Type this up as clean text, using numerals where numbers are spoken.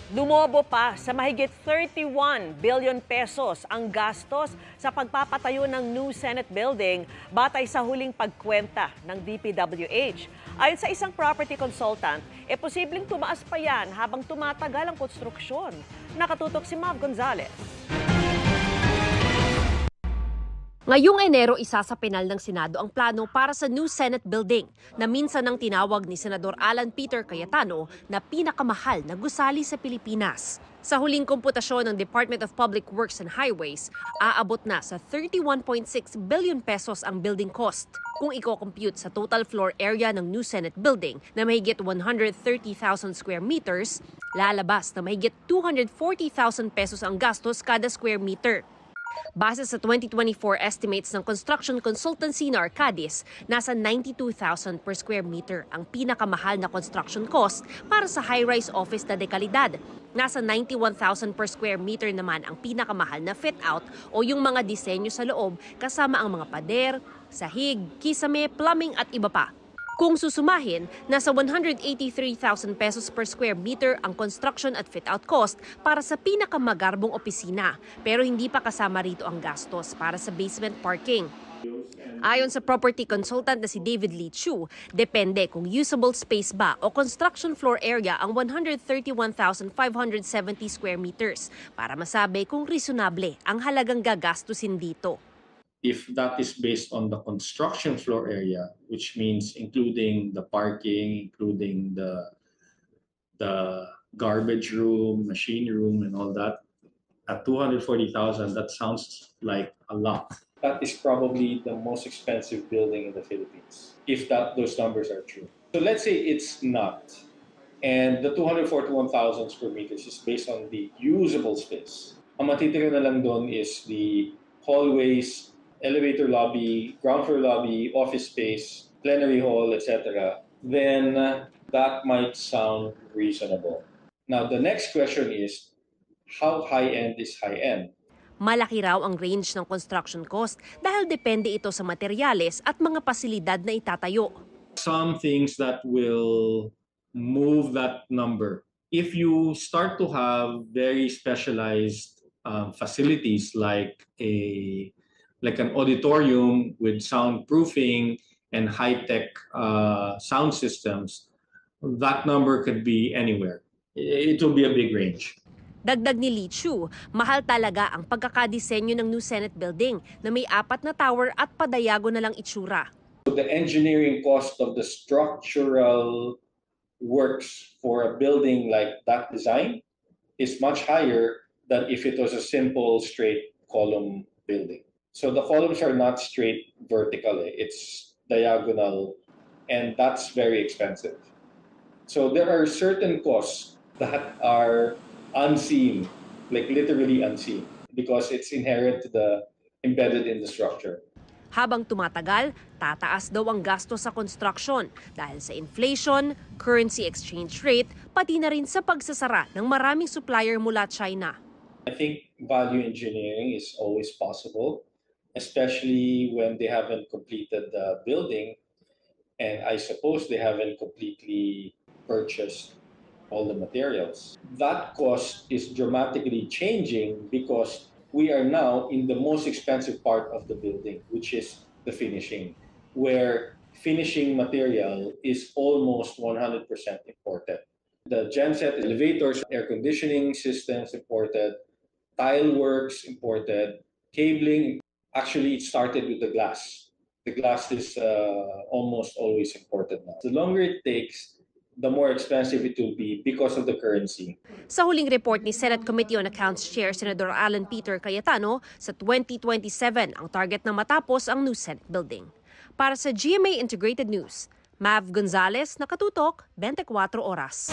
Lumobo pa sa mahigit 31 billion pesos ang gastos sa pagpapatayo ng new Senate building batay sa huling pagkwenta ng DPWH. Ayon sa isang property consultant, posibleng tumaas pa yan habang tumatagal ang konstruksyon. Nakatutok si Mav Gonzalez. Ngayong Enero, isasapinal ng Senado ang plano para sa new Senate building na minsan nang tinawag ni Senador Alan Peter Cayetano na pinakamahal na gusali sa Pilipinas. Sa huling komputasyon ng Department of Public Works and Highways, aabot na sa 31.6 billion pesos ang building cost. Kung i-compute sa total floor area ng new Senate building na mahigit 130,000 square meters, lalabas na mahigit 240,000 pesos ang gastos kada square meter. Base sa 2024 estimates ng construction consultancy na Arcadis, nasa 92,000 per square meter ang pinakamahal na construction cost para sa high-rise office na dekalidad. Nasa 91,000 per square meter naman ang pinakamahal na fit-out o yung mga disenyo sa loob kasama ang mga pader, sahig, kisame, plumbing at iba pa. Kung susumahin, nasa 183,000 pesos per square meter ang construction at fit-out cost para sa pinakamagarbong opisina, pero hindi pa kasama rito ang gastos para sa basement parking. Ayon sa property consultant na si David Lee Chu, depende kung usable space ba o construction floor area ang 131,570 square meters para masabi kung reasonable ang halagang gagastusin dito. If that is based on the construction floor area, which means including the parking, including the garbage room, machine room, and all that, at 240,000, that sounds like a lot. That is probably the most expensive building in the Philippines, if those numbers are true. So let's say it's not, and the 241,000 square meters is based on the usable space. Ang matitira na lang doon is the hallways, elevator lobby, ground floor lobby, office space, plenary hall, etc., then that might sound reasonable. Now, the next question is, how high-end is high-end? Malaki raw ang range ng construction cost dahil depende ito sa materyales at mga pasilidad na itatayo. Some things that will move that number. If you start to have very specialized facilities like an auditorium with soundproofing and high-tech sound systems, that number could be anywhere. It will be a big range. Dagdag ni Lee Chu, mahal talaga ang pagkakadisenyo ng new Senate building na may 4 na tower at padayago na lang itsura. The engineering cost of the structural works for a building like that design is much higher than if it was a simple straight column building. So the columns are not straight vertical, it's diagonal, and that's very expensive. So there are certain costs that are unseen, like literally unseen, because it's inherent to embedded in the structure. Habang tumatagal, tataas daw ang gasto sa construction dahil sa inflation, currency exchange rate, pati na rin sa pagsasara ng maraming supplier mula China. I think value engineering is always possible, especially when they haven't completed the building, and I suppose they haven't completely purchased all the materials. That cost is dramatically changing because we are now in the most expensive part of the building, which is the finishing, where finishing material is almost 100% imported. The genset elevators, air conditioning systems imported, tile works imported, cabling. Actually, it started with the glass. The glass is almost always imported now. The longer it takes, the more expensive it will be because of the currency. Sa huling report ni Senate Committee on Accounts Chair Senador Alan Peter Cayetano, sa 2027 ang target na matapos ang new Senate building. Para sa GMA Integrated News, Mav Gonzalez, Nakatutok, 24 Oras.